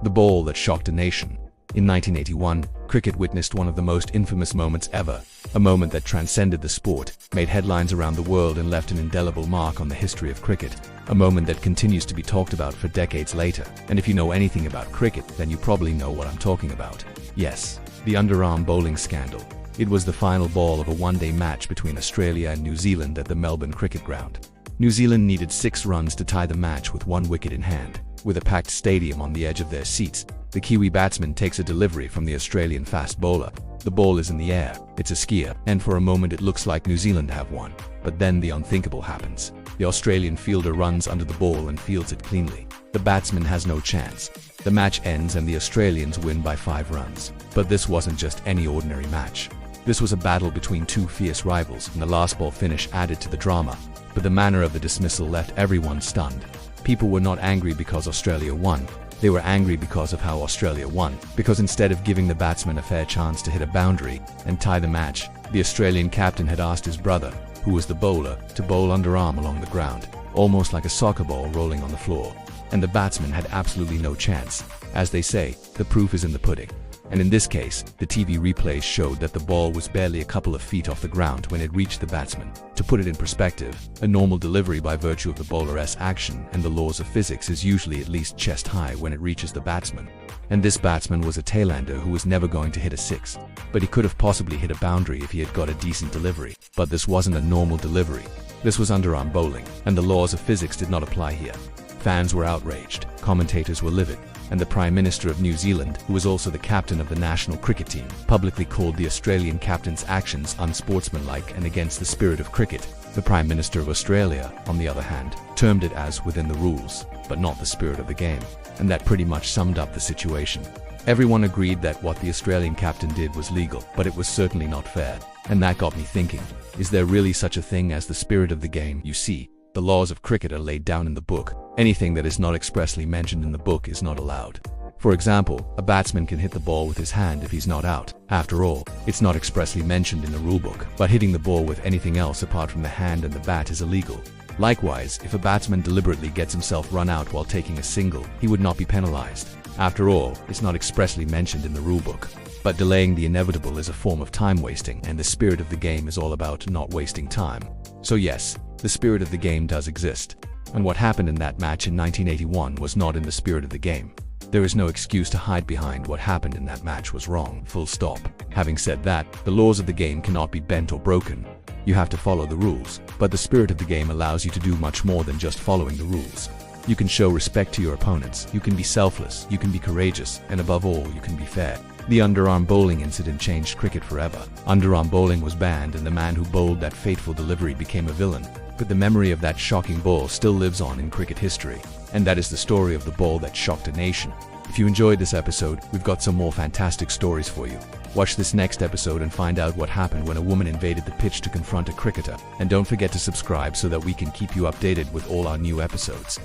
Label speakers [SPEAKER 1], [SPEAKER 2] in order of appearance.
[SPEAKER 1] The ball that shocked a nation. In 1981, cricket witnessed one of the most infamous moments ever, a moment that transcended the sport, made headlines around the world and left an indelible mark on the history of cricket, a moment that continues to be talked about for decades later. And if you know anything about cricket, then you probably know what I'm talking about. Yes, the underarm bowling scandal. It was the final ball of a one-day match between Australia and New Zealand at the Melbourne Cricket Ground. New Zealand needed 6 runs to tie the match with 1 wicket in hand. With a packed stadium on the edge of their seats, the Kiwi batsman takes a delivery from the Australian fast bowler. The ball is in the air, it's a skier, and for a moment it looks like New Zealand have won. But then the unthinkable happens. The Australian fielder runs under the ball and fields it cleanly. The batsman has no chance. The match ends and the Australians win by 5 runs. But this wasn't just any ordinary match. This was a battle between 2 fierce rivals, and the last ball finish added to the drama. But the manner of the dismissal left everyone stunned. People were not angry because Australia won. They were angry because of how Australia won. Because instead of giving the batsman a fair chance to hit a boundary and tie the match, the Australian captain had asked his brother, who was the bowler, to bowl underarm along the ground, almost like a soccer ball rolling on the floor. And the batsman had absolutely no chance. As they say, the proof is in the pudding. And in this case, the TV replays showed that the ball was barely a couple of feet off the ground when it reached the batsman. To put it in perspective, a normal delivery by virtue of the bowler's action and the laws of physics is usually at least chest high when it reaches the batsman. And this batsman was a tailander who was never going to hit a 6. But he could have possibly hit a boundary if he had got a decent delivery. But this wasn't a normal delivery. This was underarm bowling, and the laws of physics did not apply here. Fans were outraged, commentators were livid, and the Prime Minister of New Zealand, who was also the captain of the national cricket team, publicly called the Australian captain's actions unsportsmanlike and against the spirit of cricket. The Prime Minister of Australia, on the other hand, termed it as within the rules, but not the spirit of the game. And that pretty much summed up the situation. Everyone agreed that what the Australian captain did was legal, but it was certainly not fair. And that got me thinking, is there really such a thing as the spirit of the game? You see, the laws of cricket are laid down in the book. Anything that is not expressly mentioned in the book is not allowed. For example, a batsman can hit the ball with his hand if he's not out. After all, it's not expressly mentioned in the rulebook, but hitting the ball with anything else apart from the hand and the bat is illegal. Likewise, if a batsman deliberately gets himself run out while taking a single, he would not be penalized. After all, it's not expressly mentioned in the rulebook. But delaying the inevitable is a form of time wasting, and the spirit of the game is all about not wasting time. So yes, the spirit of the game does exist. And what happened in that match in 1981 was not in the spirit of the game. There is no excuse to hide behind what happened in that match was wrong, full stop. Having said that, the laws of the game cannot be bent or broken. You have to follow the rules, but the spirit of the game allows you to do much more than just following the rules. You can show respect to your opponents, you can be selfless, you can be courageous, and above all, you can be fair. The underarm bowling incident changed cricket forever. Underarm bowling was banned and the man who bowled that fateful delivery became a villain. But the memory of that shocking ball still lives on in cricket history. And that is the story of the ball that shocked a nation. If you enjoyed this episode, we've got some more fantastic stories for you. Watch this next episode and find out what happened when a woman invaded the pitch to confront a cricketer. And don't forget to subscribe so that we can keep you updated with all our new episodes.